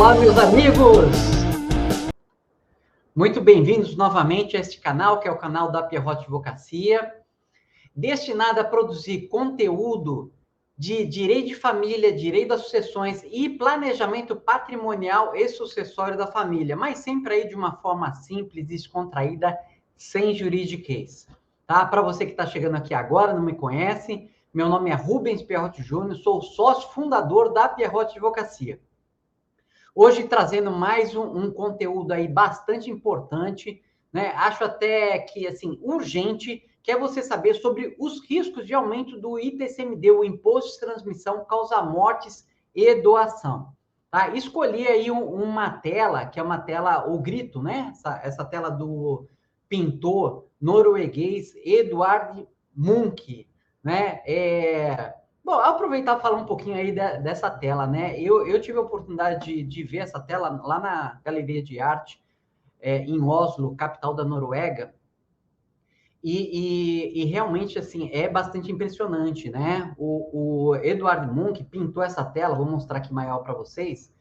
Olá, meus amigos! Muito bem-vindos novamente a este canal, que é o canal da Pierrot Advocacia, destinado a produzir conteúdo de direito de família, direito das sucessões e planejamento patrimonial e sucessório da família, mas sempre aí de uma forma simples, descontraída, sem juridiquês. Tá? Para você que está chegando aqui agora, não me conhece, meu nome é Rubens Pierrot Júnior, sou sócio fundador da Pierrot Advocacia. Hoje trazendo mais um conteúdo aí bastante importante, né? Acho até que, assim, urgente, que é você saber sobre os riscos de aumento do ITCMD, o Imposto de Transmissão Causa Mortes e Doação. Tá? Escolhi aí uma tela, que é uma tela, o grito, né? Essa tela do pintor norueguês Edvard Munch, né? Bom, aproveitar e falar um pouquinho aí dessa tela, né? Eu tive a oportunidade de ver essa tela lá na Galeria de Arte, em Oslo, capital da Noruega, e realmente, assim, é bastante impressionante, né? O Edvard Munch pintou essa tela, vou mostrar aqui maior para vocês,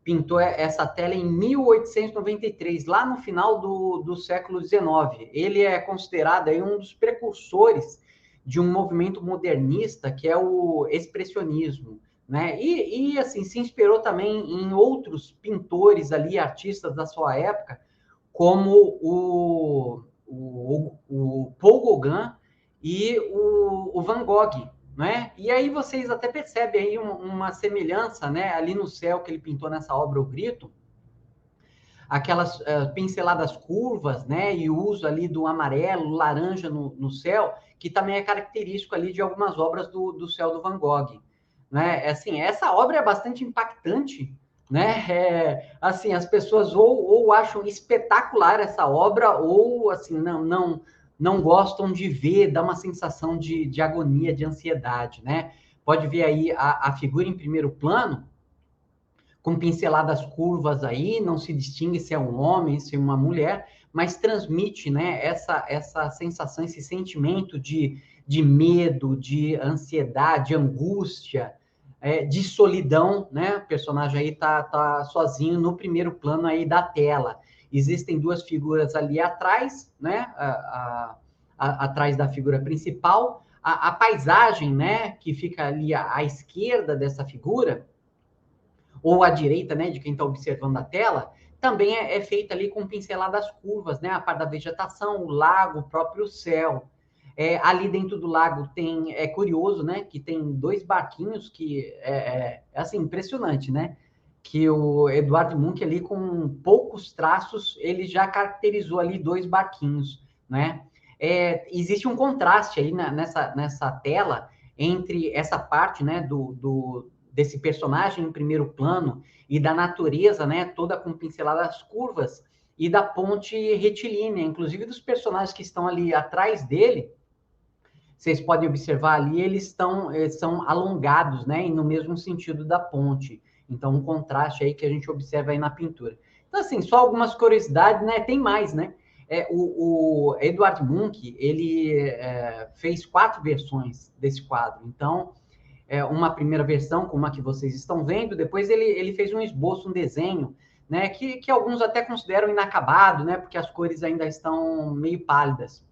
pintou essa tela em 1893, lá no final do século XIX. Ele é considerado aí um dos precursores de um movimento modernista, que é o expressionismo, né? E assim, se inspirou também em outros pintores ali, artistas da sua época, como o Paul Gauguin e o Van Gogh, né? E aí vocês até percebem aí uma semelhança, né? Ali no céu que ele pintou nessa obra, O Grito, aquelas pinceladas curvas, né? E o uso ali do amarelo, laranja no céu, que também é característico ali de algumas obras do céu do Van Gogh, né? Assim, essa obra é bastante impactante, né? Assim, as pessoas ou acham espetacular essa obra, ou assim, não gostam de ver, dá uma sensação de agonia, de ansiedade, né? Pode ver aí a figura em primeiro plano, com pinceladas curvas aí, não se distingue se é um homem, se é uma mulher, mas transmite, né, essa sensação, esse sentimento de medo, de ansiedade, de angústia, de solidão, né? O personagem aí tá sozinho no primeiro plano aí da tela. Existem duas figuras ali atrás, né? Atrás da figura principal. A paisagem, né, que fica ali à esquerda dessa figura, ou à direita, né, de quem está observando a tela, também é feita ali com pinceladas curvas, né, a parte da vegetação, o lago, o próprio céu. Ali dentro do lago é curioso, né, que tem dois barquinhos que assim, impressionante, né, que o Edvard Munch ali com poucos traços, ele já caracterizou ali dois barquinhos, né. Existe um contraste aí nessa tela entre essa parte, né, desse personagem em primeiro plano e da natureza, né, toda com pinceladas curvas, e da ponte retilínea, inclusive dos personagens que estão ali atrás dele, vocês podem observar ali, eles são alongados, né, e no mesmo sentido da ponte. Então, um contraste aí que a gente observa aí na pintura. Então, assim, só algumas curiosidades, né, tem mais, né? O Edvard Munch, ele fez 4 versões desse quadro. Então, uma primeira versão, como a que vocês estão vendo, depois ele fez um esboço, um desenho, né, que alguns até consideram inacabado, né, porque as cores ainda estão meio pálidas.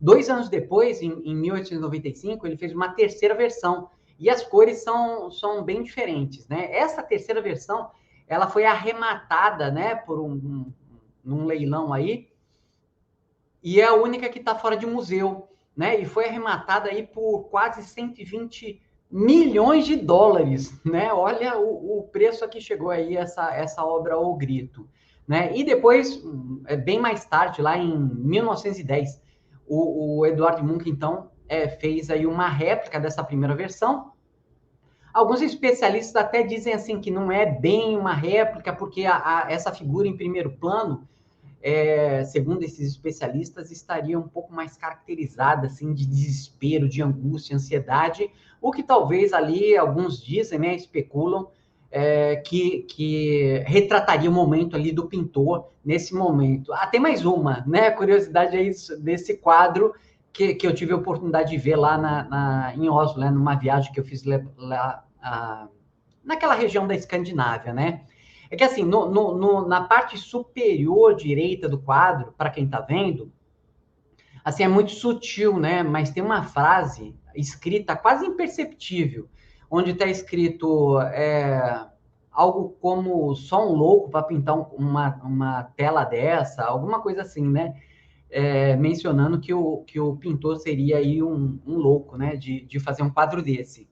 2 anos depois, em 1895, ele fez uma terceira versão, e as cores são bem diferentes, né? Essa terceira versão, ela foi arrematada, né, por num leilão aí, e é a única que está fora de museu, né? E foi arrematada aí por quase 120 milhões de dólares, né? Olha o preço a que chegou aí essa obra O Grito, né? E depois, bem mais tarde, lá em 1910, o Edvard Munch, então, fez aí uma réplica dessa primeira versão. Alguns especialistas até dizem assim que não é bem uma réplica, porque essa figura em primeiro plano, segundo esses especialistas, estaria um pouco mais caracterizada, assim, de desespero, de angústia, ansiedade, o que talvez ali, alguns dizem, né, especulam, que retrataria o momento ali do pintor nesse momento. Tem mais uma, né, curiosidade aí desse quadro que eu tive a oportunidade de ver lá em Oslo, né, numa viagem que eu fiz lá, naquela região da Escandinávia, né? É que assim, na parte superior direita do quadro, para quem está vendo, assim, é muito sutil, né? Mas tem uma frase escrita quase imperceptível, onde está escrito algo como só um louco para pintar uma tela dessa, alguma coisa assim, né? Mencionando que o pintor seria aí um louco, né? De fazer um quadro desse.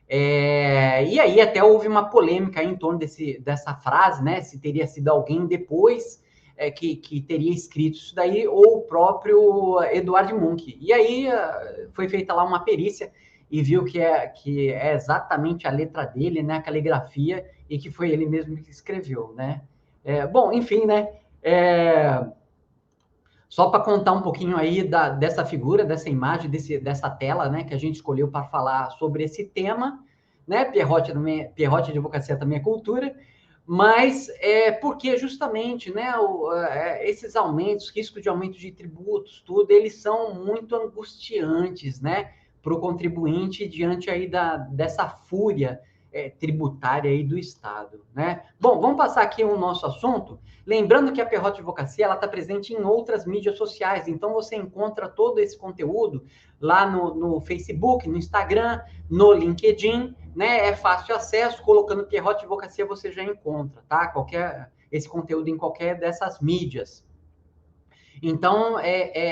E aí até houve uma polêmica aí em torno dessa frase, né? Se teria sido alguém depois que teria escrito isso daí, ou o próprio Eduard Munch. E aí foi feita lá uma perícia e viu que é exatamente a letra dele, né? A caligrafia, e que foi ele mesmo que escreveu, né? Bom, enfim, né? Só para contar um pouquinho aí dessa figura, dessa imagem, dessa tela, né, que a gente escolheu para falar sobre esse tema, né? Pierrotti Advocacia também é cultura, mas porque justamente, né, esses aumentos, risco de aumento de tributos, tudo, eles são muito angustiantes, né, para o contribuinte diante aí dessa fúria tributária aí do Estado, né? Bom, vamos passar aqui o nosso assunto. Lembrando que a Pierrotti Advocacia ela está presente em outras mídias sociais, então você encontra todo esse conteúdo lá no Facebook, no Instagram, no LinkedIn, né? É fácil acesso, colocando Pierrotti Advocacia você já encontra, tá? Esse conteúdo em qualquer dessas mídias. Então,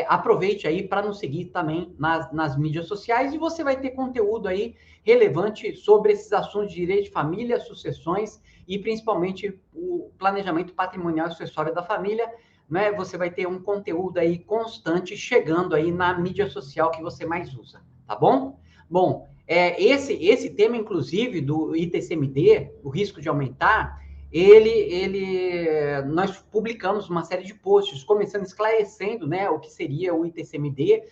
aproveite aí para nos seguir também nas mídias sociais e você vai ter conteúdo aí relevante sobre esses assuntos de direito de família, sucessões e principalmente o planejamento patrimonial e sucessório da família, né? Você vai ter um conteúdo aí constante chegando aí na mídia social que você mais usa, tá bom? Bom, esse tema, inclusive, do ITCMD, o risco de aumentar, nós publicamos uma série de posts, começando esclarecendo, né, o que seria o ITCMD,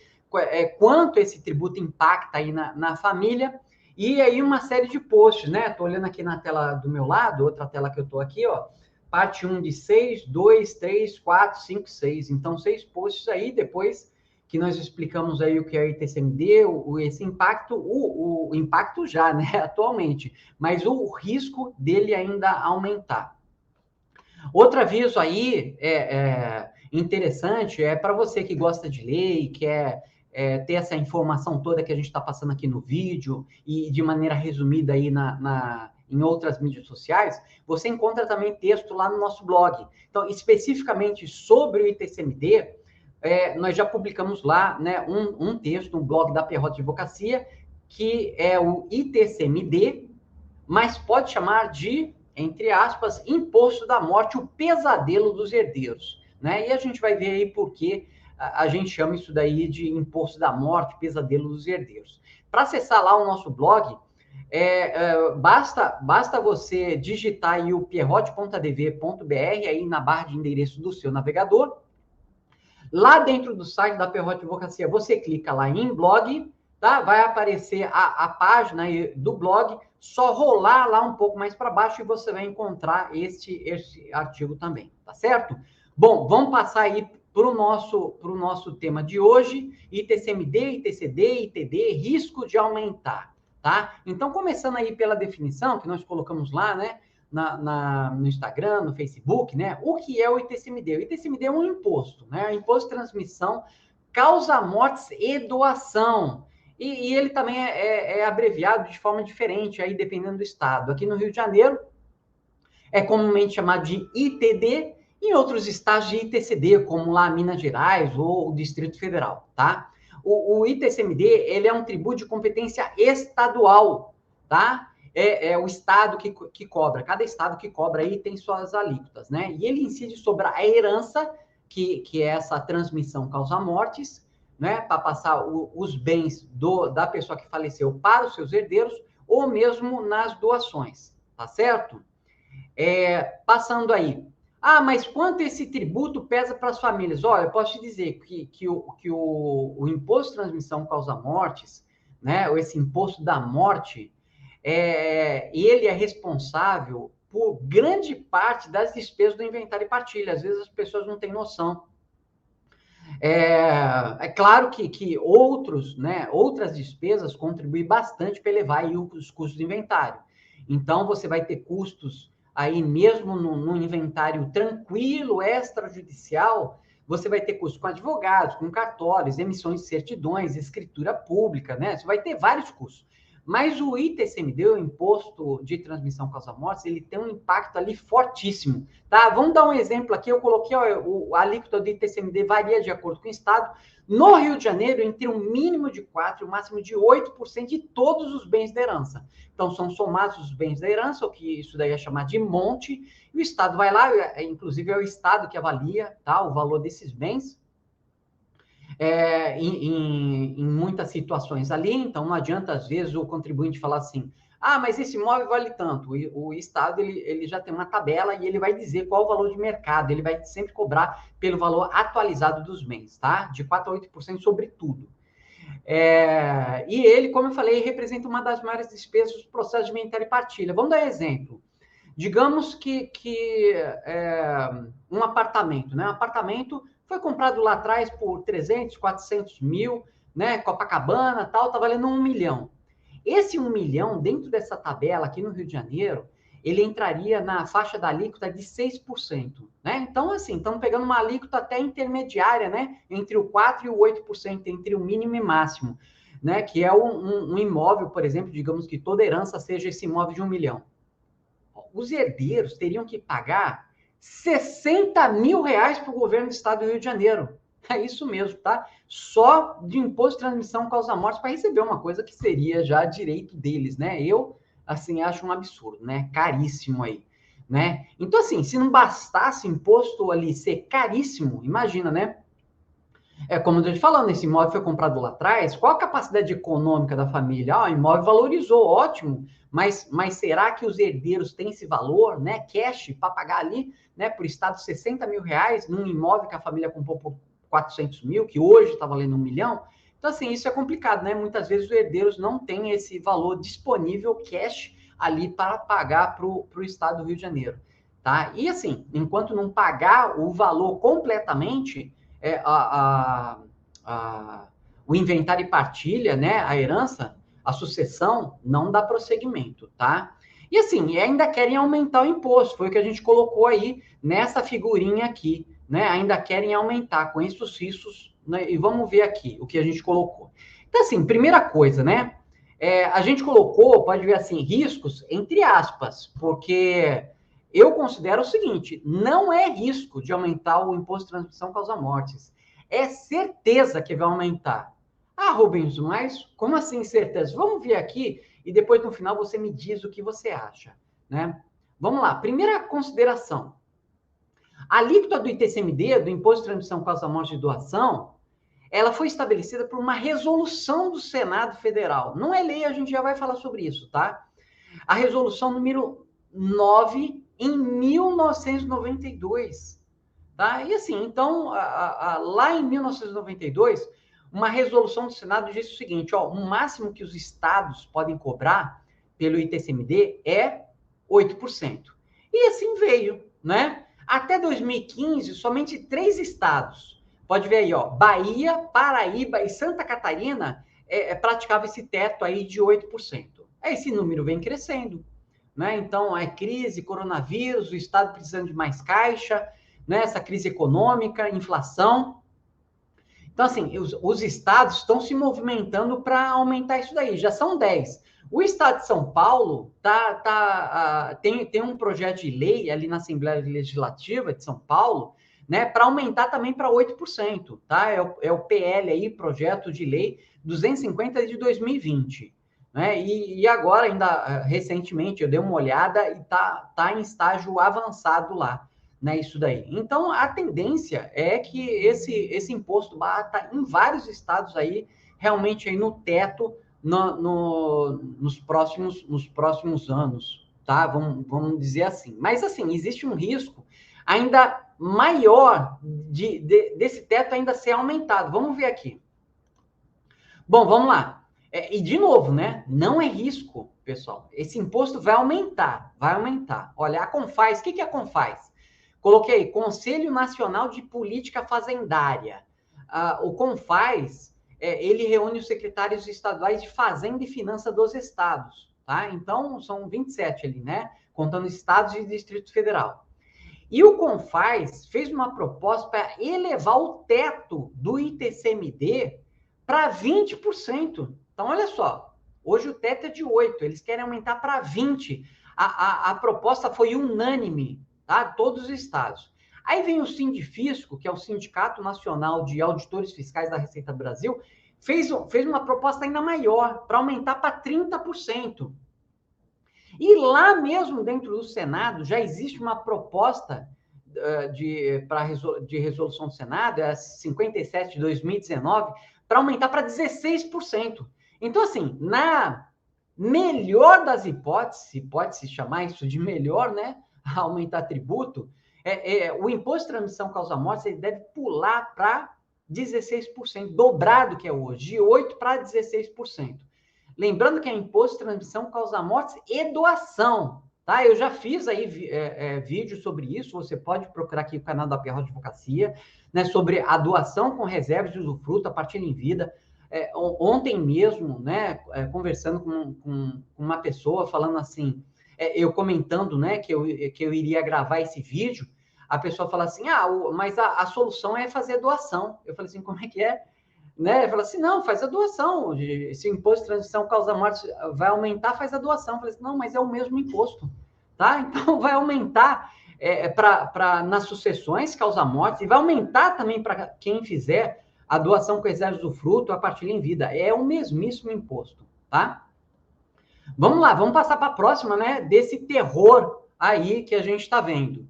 quanto esse tributo impacta aí na família, e aí uma série de posts, né? Estou olhando aqui na tela do meu lado, outra tela que eu estou aqui, ó, parte 1 de 6, 2, 3, 4, 5, 6. Então, 6 posts aí, depois que nós explicamos aí o que é o ITCMD, esse impacto, o impacto já, né, atualmente, mas o risco dele ainda aumentar. Outro aviso aí interessante é para você que gosta de ler e quer ter essa informação toda que a gente está passando aqui no vídeo e de maneira resumida aí em outras mídias sociais, você encontra também texto lá no nosso blog. Então, especificamente sobre o ITCMD, nós já publicamos lá, né, um texto no blog da Pierrotti Advocacia, que é o ITCMD, mas pode chamar de, entre aspas, imposto da morte, o pesadelo dos herdeiros, né? E a gente vai ver aí por que a gente chama isso daí de imposto da morte, pesadelo dos herdeiros. Para acessar lá o nosso blog, basta você digitar aí o pierrotti.adv.br aí na barra de endereço do seu navegador. Lá dentro do site da Pierrotti Advocacia, você clica lá em blog, tá? Vai aparecer a página do blog, só rolar lá um pouco mais para baixo e você vai encontrar esse artigo também, tá certo? Bom, vamos passar aí para o nosso tema de hoje, ITCMD, ITCD, ITD, risco de aumentar, tá? Então, começando aí pela definição que nós colocamos lá, né? No Instagram, no Facebook, né? O que é o ITCMD? O ITCMD é um imposto, né? Imposto de transmissão, causa mortes e doação. E ele também é abreviado de forma diferente, aí dependendo do estado. Aqui no Rio de Janeiro, é comumente chamado de ITD, em outros estados de ITCD, como lá Minas Gerais ou o Distrito Federal, tá? O ITCMD, ele é um tributo de competência estadual, tá? É o estado que cobra, cada estado que cobra aí tem suas alíquotas, né? E ele incide sobre a herança, que é essa transmissão causa mortes, né? Para passar os bens da pessoa que faleceu para os seus herdeiros, ou mesmo nas doações, tá certo? Passando aí. Ah, mas quanto esse tributo pesa para as famílias? Olha, eu posso te dizer que o imposto de transmissão causa mortes, né? Ou esse imposto da morte, ele é responsável por grande parte das despesas do inventário e partilha. Às vezes as pessoas não têm noção. É claro que outras despesas contribuem bastante para elevar aí os custos do inventário. Então, você vai ter custos aí mesmo no inventário tranquilo, extrajudicial, você vai ter custos com advogados, com cartórios, emissões de certidões, escritura pública, né? Você vai ter vários custos. Mas o ITCMD, o Imposto de Transmissão Causa-Mortes, ele tem um impacto ali fortíssimo, tá? Vamos dar um exemplo aqui, eu coloquei, ó, a alíquota do ITCMD varia de acordo com o estado. No Rio de Janeiro, entre um mínimo de 4% e um máximo de 8% de todos os bens da herança. Então, são somados os bens da herança, o que isso daí é chamado de monte, e o Estado vai lá, inclusive é o Estado que avalia, tá, o valor desses bens, em muitas situações ali, então não adianta, às vezes, o contribuinte falar assim, mas esse imóvel vale tanto. O Estado, ele já tem uma tabela e ele vai dizer qual o valor de mercado, ele vai sempre cobrar pelo valor atualizado dos bens, tá? De 4% a 8% sobre tudo. E ele, como eu falei, representa uma das maiores despesas do processo de inventário e partilha. Vamos dar um exemplo. Digamos que um apartamento, né? Um apartamento foi comprado lá atrás por 300, 400 mil, né? Copacabana, tal, tá valendo 1 milhão. Esse 1 milhão, dentro dessa tabela aqui no Rio de Janeiro, ele entraria na faixa da alíquota de 6%, né? Então, assim, estamos pegando uma alíquota até intermediária, né? Entre o 4% e o 8%, entre o mínimo e máximo, né? Que é um imóvel, por exemplo, digamos que toda herança seja esse imóvel de 1 milhão. Os herdeiros teriam que pagar 60 mil reais para o governo do estado do Rio de Janeiro. É isso mesmo, tá? Só de imposto de transmissão causa-morte para receber uma coisa que seria já direito deles, né? Eu, assim, acho um absurdo, né? Caríssimo aí, né? Então, assim, se não bastasse imposto ali ser caríssimo, imagina, né? Como eu estou te falando, esse imóvel foi comprado lá atrás, qual a capacidade econômica da família? O imóvel valorizou, ótimo, mas será que os herdeiros têm esse valor, né? Cash, para pagar ali, né, por estado 60 mil reais num imóvel que a família comprou por 400 mil, que hoje está valendo 1 milhão? Então, assim, isso é complicado, né? Muitas vezes os herdeiros não têm esse valor disponível, cash, ali para pagar para o estado do Rio de Janeiro, tá? E, assim, enquanto não pagar o valor completamente, o inventário e partilha, né, a herança, a sucessão, não dá prosseguimento, tá? E assim, ainda querem aumentar o imposto, foi o que a gente colocou aí nessa figurinha aqui, né? Ainda querem aumentar com esses riscos, né? E vamos ver aqui o que a gente colocou. Então, assim, primeira coisa, né? A gente colocou, pode ver assim, riscos entre aspas, porque eu considero o seguinte, não é risco de aumentar o imposto de transmissão causa-mortes. É certeza que vai aumentar. Rubens, mas como assim certeza? Vamos ver aqui e depois no final você me diz o que você acha, né? Vamos lá, primeira consideração. A alíquota do ITCMD, do Imposto de Transmissão Causa-Morte e Doação, ela foi estabelecida por uma resolução do Senado Federal. Não é lei, a gente já vai falar sobre isso, tá? A resolução número 9, em 1992. Tá? E assim, então, lá em 1992, uma resolução do Senado diz o seguinte, ó, o máximo que os estados podem cobrar pelo ITCMD é 8%. E assim veio, né? Até 2015, somente 3 estados, pode ver aí, ó, Bahia, Paraíba e Santa Catarina praticavam esse teto aí de 8%. Esse número vem crescendo, né? Então, crise, coronavírus, o estado precisando de mais caixa, né? Essa crise econômica, inflação. Então, assim, os estados estão se movimentando para aumentar isso daí. Já são 10. O estado de São Paulo tem um projeto de lei ali na Assembleia Legislativa de São Paulo, né, para aumentar também para 8%, tá? É o PL aí, projeto de lei 250 de 2020. Né? E agora, ainda recentemente, eu dei uma olhada e tá em estágio avançado lá, né? Isso daí. Então, a tendência é que esse imposto bata em vários estados aí, realmente aí no teto nos próximos anos, tá? Vamos dizer assim. Mas, assim, existe um risco ainda maior desse teto ainda ser aumentado. Vamos ver aqui. Bom, vamos lá. E, de novo, né? Não é risco, pessoal. Esse imposto vai aumentar, vai aumentar. Olha, a Confaz, o que é a Confaz? Coloquei Conselho Nacional de Política Fazendária. O Confaz, ele reúne os secretários estaduais de Fazenda e Finança dos estados, tá? Então, são 27 ali, né? contando estados e Distrito Federal. E o CONFAZ fez uma proposta para elevar o teto do ITCMD para 20%. Então, olha só, hoje o teto é de 8%, eles querem aumentar para 20%. A proposta foi unânime, tá? Todos os estados. Aí vem o Sindifisco, que é o Sindicato Nacional de Auditores Fiscais da Receita do Brasil, fez uma proposta ainda maior, para aumentar para 30%. E lá mesmo dentro do Senado já existe uma proposta de resolução do Senado, é a 57 de 2019, para aumentar para 16%. Então, assim, na melhor das hipóteses, pode-se chamar isso de melhor, né? Aumentar tributo, o imposto de transmissão causa-morte ele deve pular para 16%, dobrado que é hoje, de 8% para 16%. Lembrando que é imposto de transmissão causa-mortes e doação, tá? Eu já fiz aí vídeo sobre isso, você pode procurar aqui o canal da Perro Advocacia, né, sobre a doação com reservas de usufruto, a partilha em vida. Ontem mesmo, né, conversando com uma pessoa, falando assim, eu comentando, né, que eu iria gravar esse vídeo, a pessoa fala assim, mas a solução é fazer doação. Eu falei assim, como é que é? Né? Fala assim, não, faz a doação. Se o imposto de transição causa morte vai aumentar, faz a doação. Eu falei assim, não, mas é o mesmo imposto, tá? Então vai aumentar nas sucessões causa morte e vai aumentar também para quem fizer a doação com reservas do fruto, a partilha em vida. É o mesmíssimo imposto, tá? Vamos lá, vamos passar para a próxima, né? Desse terror aí que a gente está vendo.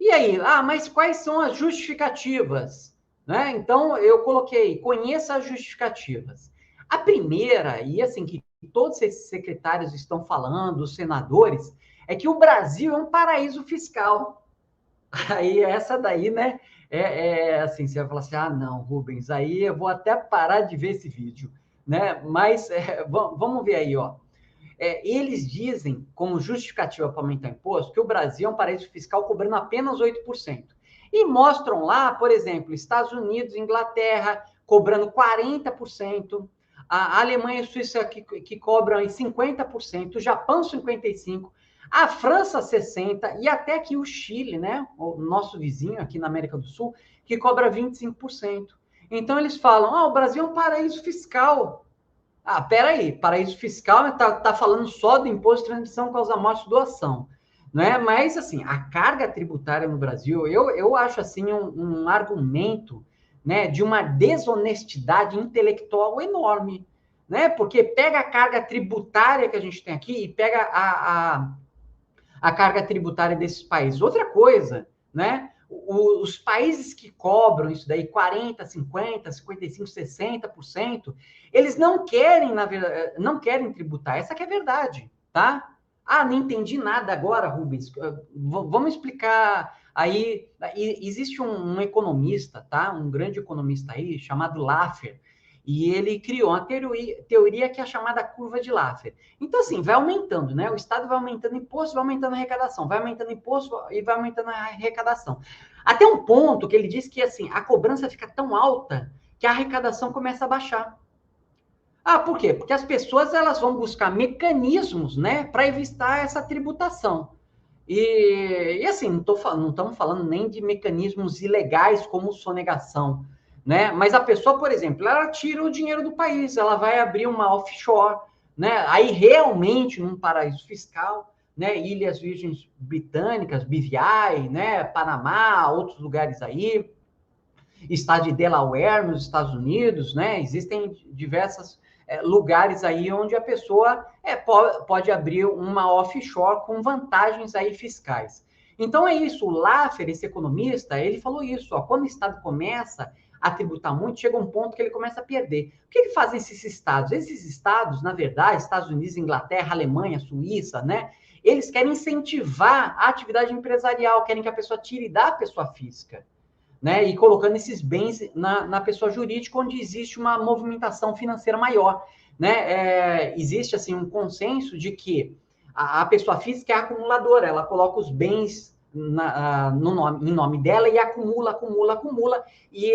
E aí, mas quais são as justificativas? Né? Então, eu coloquei, conheça as justificativas. A primeira, e assim, que todos esses secretários estão falando, os senadores, é que o Brasil é um paraíso fiscal. Aí, essa daí, né, assim, você vai falar assim, não, Rubens, aí eu vou até parar de ver esse vídeo, né? Mas, vamos ver aí, ó. Eles dizem, como justificativa para aumentar imposto, que o Brasil é um paraíso fiscal cobrando apenas 8%. E mostram lá, por exemplo, Estados Unidos, Inglaterra, cobrando 40%, a Alemanha e a Suíça que cobram 50%, o Japão 55%, a França 60%, e até aqui o Chile, né, o nosso vizinho aqui na América do Sul, que cobra 25%. Então eles falam, o Brasil é um paraíso fiscal. Peraí, paraíso fiscal tá falando só do imposto de transmissão causa-morte e doação, né? Mas, assim, a carga tributária no Brasil, eu acho, assim, um argumento, né, de uma desonestidade intelectual enorme, né? Porque pega a carga tributária que a gente tem aqui e pega a carga tributária desses países. Outra coisa, né? Os países que cobram isso daí, 40%, 50%, 55%, 60%, eles não querem, na verdade, não querem tributar. Essa que é a verdade, tá? Não entendi nada agora, Rubens. Vamos explicar aí. Existe um economista, tá? Um grande economista aí, chamado Laffer, e ele criou uma teoria que é a chamada curva de Laffer. Então, assim, vai aumentando, né? O Estado vai aumentando imposto, vai aumentando a arrecadação, vai aumentando imposto e vai aumentando a arrecadação. Até um ponto que ele diz que, assim, a cobrança fica tão alta que a arrecadação começa a baixar. Por quê? Porque as pessoas elas vão buscar mecanismos, né, para evitar essa tributação. E assim, não estamos falando nem de mecanismos ilegais como sonegação, né? Mas a pessoa, por exemplo, ela tira o dinheiro do país, ela vai abrir uma offshore, né? Aí realmente num paraíso fiscal, né? Ilhas Virgens Britânicas, BVI, né? Panamá, outros lugares aí, estado de Delaware nos Estados Unidos, né? Existem diversos lugares aí onde a pessoa pode abrir uma offshore com vantagens aí fiscais. Então é isso, o Laffer, esse economista, ele falou isso, quando o Estado começa a tributar muito, chega um ponto que ele começa a perder. O que fazem esses estados? Esses estados, na verdade, Estados Unidos, Inglaterra, Alemanha, Suíça, né? Eles querem incentivar a atividade empresarial, querem que a pessoa tire da pessoa física, né? E colocando esses bens na pessoa jurídica, onde existe uma movimentação financeira maior, né? Existe, assim, um consenso de que a pessoa física é acumuladora, ela coloca os bens em nome dela e acumula, e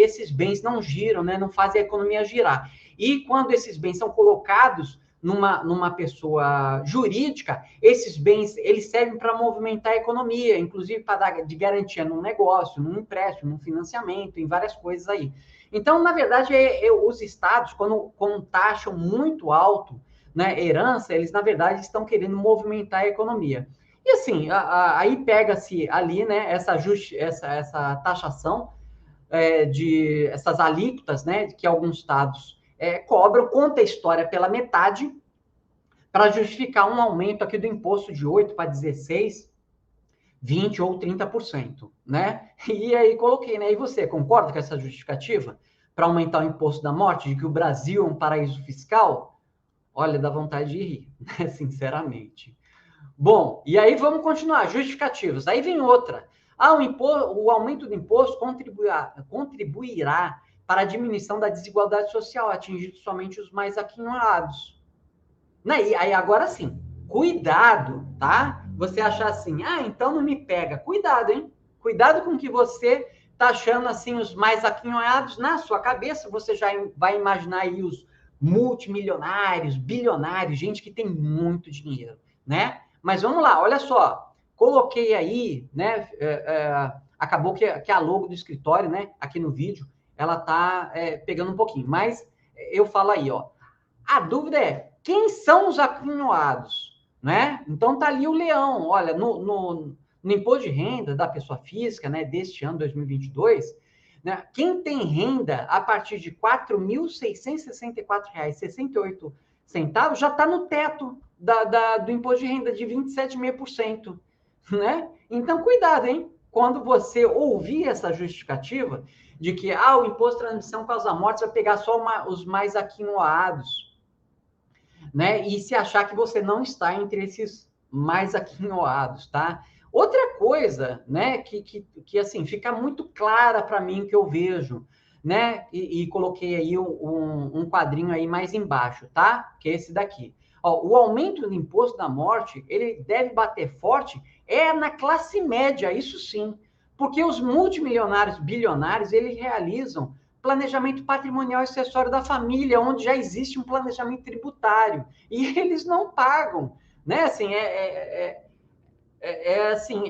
esses bens não giram, né? Não fazem a economia girar. E quando esses bens são colocados numa pessoa jurídica, esses bens, eles servem para movimentar a economia, inclusive para dar de garantia num negócio, num empréstimo, num financiamento, em várias coisas aí. Então, na verdade, os estados, quando taxam muito alto, né, herança, eles, na verdade, estão querendo movimentar a economia. E assim, aí pega-se ali, né, essa taxação de essas alíquotas, né, que alguns estados cobram, conta a história pela metade, para justificar um aumento aqui do imposto de 8 para 16, 20 ou 30%, né? E aí coloquei, né? E você concorda com essa justificativa para aumentar o imposto da morte, de que o Brasil é um paraíso fiscal? Olha, dá vontade de rir, né? Sinceramente. Bom, e aí vamos continuar, justificativas. Aí vem outra. O aumento do imposto contribuirá para a diminuição da desigualdade social, atingindo somente os mais aquinhoados. Né? E aí, agora sim, cuidado, tá? Você achar assim, então não me pega. Cuidado, hein? Cuidado com o que você tá achando assim, os mais aquinhoados na sua cabeça. Você já vai imaginar aí os multimilionários, bilionários, gente que tem muito dinheiro, né? Mas vamos lá, olha só. Coloquei aí, né? Acabou que a logo do escritório, né? Aqui no vídeo, ela tá pegando um pouquinho. Mas eu falo aí, ó. A dúvida é, quem são os aquinhoados? Né? Então tá ali o leão. Olha, no imposto de renda da pessoa física, né, deste ano 2022, né, quem tem renda a partir de R$ 4.664,68 já está no teto do imposto de renda de 27,5%. Né? Então, cuidado, hein? Quando você ouvir essa justificativa de que o imposto de transmissão causa mortes vai pegar só os mais aquinhoados, né? E se achar que você não está entre esses mais aquinhoados, tá? Outra coisa, né, que assim, fica muito clara para mim que eu vejo, né? E coloquei aí um quadrinho aí mais embaixo, tá? Que é esse daqui. Ó, o aumento do imposto da morte, ele deve bater forte na classe média, isso sim. Porque os multimilionários, bilionários, eles realizam planejamento patrimonial e acessório da família, onde já existe um planejamento tributário, e eles não pagam, né? Assim, assim,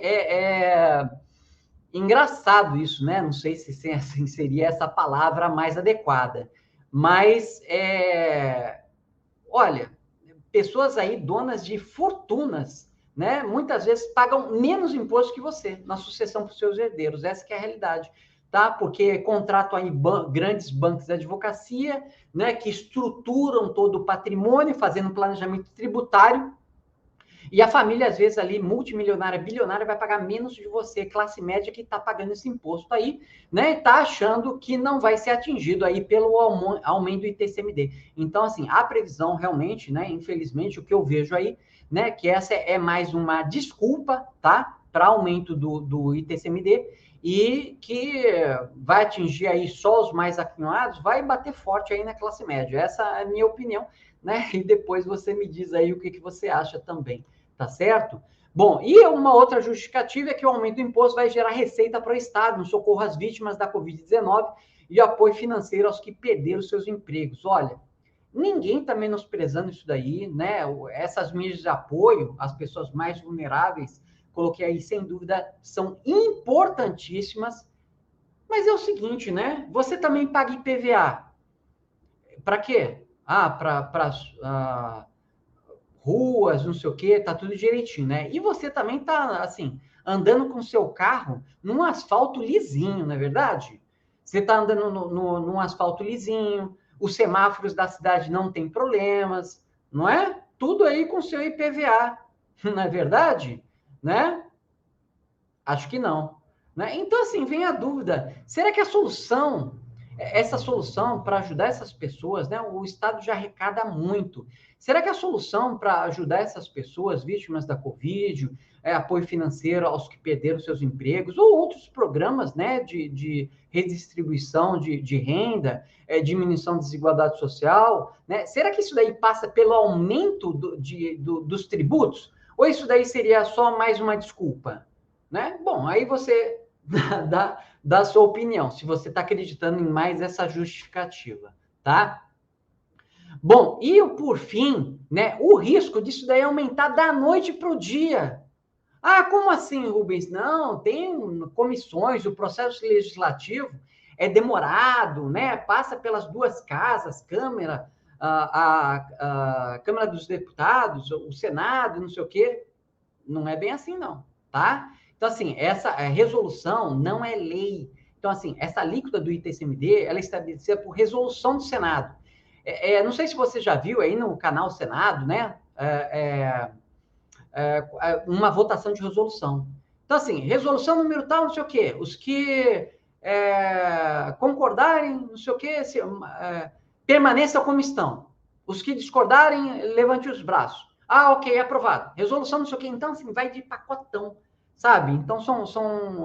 engraçado isso, né? Não sei se assim, seria essa palavra mais adequada, mas olha, pessoas aí donas de fortunas, né? Muitas vezes pagam menos imposto que você na sucessão para os seus herdeiros. Essa que é a realidade, tá? Porque contratam aí grandes bancos de advocacia, né? Que estruturam todo o patrimônio, fazendo um planejamento tributário. E a família, às vezes, ali, multimilionária, bilionária, vai pagar menos de você, classe média, que está pagando esse imposto aí, né? Está achando que não vai ser atingido aí pelo aumento do ITCMD. Então, assim, a previsão realmente, né? Infelizmente, o que eu vejo aí, né? Que essa é mais uma desculpa, tá? Para aumento do ITCMD e que vai atingir aí só os mais aquinhoados, vai bater forte aí na classe média. Essa é a minha opinião, né? E depois você me diz aí o que você acha também. Tá certo? Bom, e uma outra justificativa é que o aumento do imposto vai gerar receita para o Estado, no socorro às vítimas da Covid-19 e apoio financeiro aos que perderam seus empregos. Olha, ninguém está menosprezando isso daí, né? Essas medidas de apoio às pessoas mais vulneráveis, coloquei aí sem dúvida, são importantíssimas. Mas é o seguinte, né? Você também paga IPVA. Para quê? Para ruas, não sei o quê, tá tudo direitinho, né? E você também tá, assim, andando com o seu carro num asfalto lisinho, não é verdade? Você tá andando num asfalto lisinho, os semáforos da cidade não tem problemas, não é? Tudo aí com seu IPVA, não é verdade? Né? Acho que não. Né? Então, assim, vem a dúvida: será que essa solução para ajudar essas pessoas, né? O Estado já arrecada muito. Será que a solução para ajudar essas pessoas vítimas da Covid, apoio financeiro aos que perderam seus empregos, ou outros programas, né, de redistribuição de renda, diminuição da desigualdade social, né? Será que isso daí passa pelo aumento dos tributos? Ou isso daí seria só mais uma desculpa? Né? Bom, aí você dá a sua opinião, se você está acreditando em mais essa justificativa, tá? Bom, e por fim, né, o risco disso daí aumentar da noite para o dia. Ah, como assim, Rubens? Não, tem comissões, o processo legislativo é demorado, né? Passa pelas duas casas, a Câmara dos Deputados, o Senado, não sei o quê. Não é bem assim, não, tá? Então, assim, essa resolução não é lei. Então, assim, essa alíquota do ITCMD, ela é estabelecida por resolução do Senado. Não sei se você já viu aí no canal Senado, né? Uma votação de resolução. Então, assim, resolução número tal, não sei o quê. Os que concordarem, não sei o quê, permaneçam como estão. Os que discordarem, levante os braços. Ah, ok, aprovado. Resolução, não sei o quê. Então, assim, vai de pacotão, sabe? Então,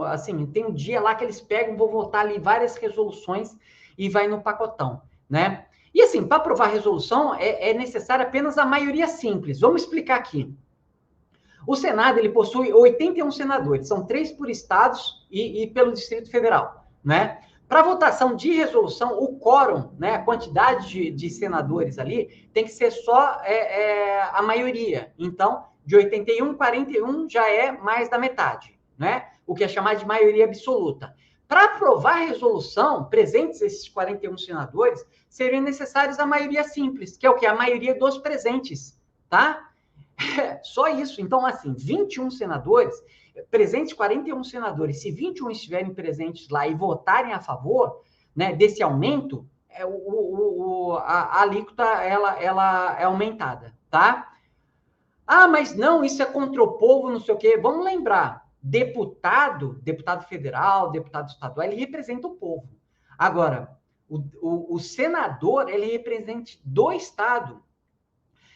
assim, tem um dia lá que eles pegam, vou votar ali várias resoluções e vai no pacotão, né? E, assim, para aprovar a resolução, é necessária apenas a maioria simples. Vamos explicar aqui. O Senado ele possui 81 senadores, são 3 por estados e pelo Distrito Federal, né? Para votação de resolução, o quórum, né, a quantidade de senadores ali, tem que ser só a maioria. Então, de 81, 41 já é mais da metade, né? O que é chamado de maioria absoluta. Para aprovar a resolução, presentes esses 41 senadores, seriam necessários a maioria simples, que é o que? A maioria dos presentes, tá? Só isso. Então, assim, 21 senadores, presentes 41 senadores, se 21 estiverem presentes lá e votarem a favor, né, desse aumento, a alíquota ela é aumentada, tá? Ah, mas não, isso é contra o povo, não sei o quê. Vamos lembrar, deputado federal, deputado estadual, ele representa o povo. Agora, o senador, ele representa do Estado.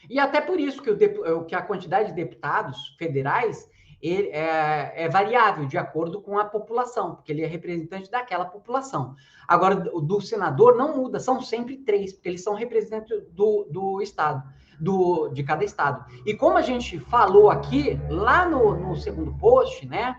E até por isso que a quantidade de deputados federais é variável de acordo com a população, porque ele é representante daquela população. Agora, do senador não muda, são sempre 3, porque eles são representantes do estado, de cada estado. E como a gente falou aqui, lá no segundo post, né,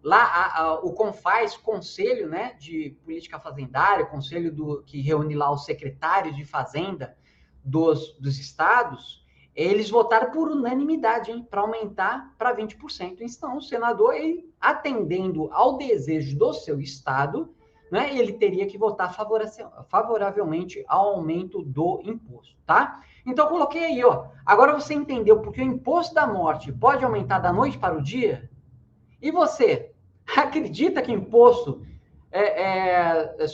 lá o CONFAS, Conselho, né, de Política Fazendária, conselho que reúne lá os secretários de Fazenda dos estados, eles votaram por unanimidade para aumentar para 20%. Então, o senador, ele, atendendo ao desejo do seu estado, né, ele teria que votar favoravelmente ao aumento do imposto, tá? Então, eu coloquei aí, ó. Agora você entendeu porque o imposto da morte pode aumentar da noite para o dia? E você, acredita que o imposto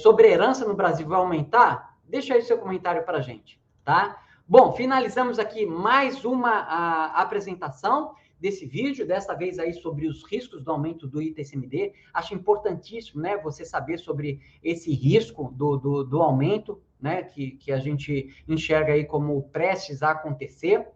sobre herança no Brasil vai aumentar? Deixa aí seu comentário para a gente, tá? Bom, finalizamos aqui mais uma apresentação desse vídeo, dessa vez aí sobre os riscos do aumento do ITCMD. Acho importantíssimo, né, você saber sobre esse risco do aumento, né, que a gente enxerga aí como prestes a acontecer.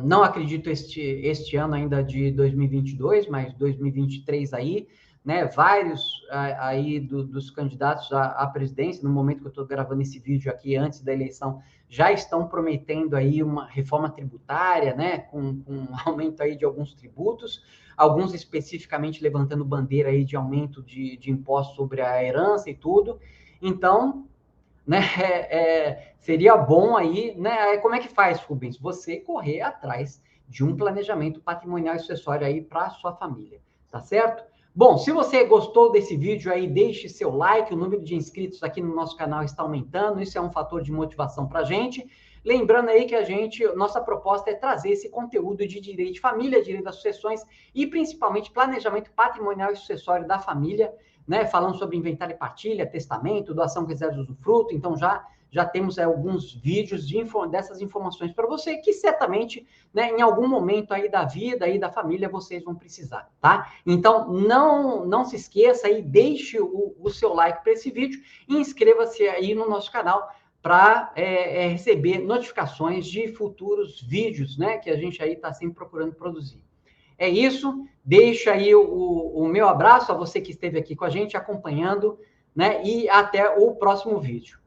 Não acredito este ano ainda de 2022, mas 2023 aí, né? Vários aí dos candidatos à presidência, no momento que eu estou gravando esse vídeo aqui, antes da eleição, já estão prometendo aí uma reforma tributária, né? Com aumento aí de alguns tributos, alguns especificamente levantando bandeira aí de aumento de impostos sobre a herança e tudo. Então, né? Seria bom aí, né? Como é que faz, Rubens? Você correr atrás de um planejamento patrimonial e sucessório aí para a sua família, tá certo? Bom, se você gostou desse vídeo aí, deixe seu like, o número de inscritos aqui no nosso canal está aumentando, isso é um fator de motivação para a gente. Lembrando aí que nossa proposta é trazer esse conteúdo de direito de família, direito das sucessões e principalmente planejamento patrimonial e sucessório da família, né, falando sobre inventário e partilha, testamento, doação com reserva de usufruto. Então, já temos alguns vídeos dessas informações para você, que certamente, né, em algum momento aí da vida, aí da família, vocês vão precisar, tá? Então, não se esqueça aí, deixe o seu like para esse vídeo e inscreva-se aí no nosso canal para receber notificações de futuros vídeos, né, que a gente aí está sempre procurando produzir. É isso, deixa aí o meu abraço a você que esteve aqui com a gente, acompanhando, né? E até o próximo vídeo.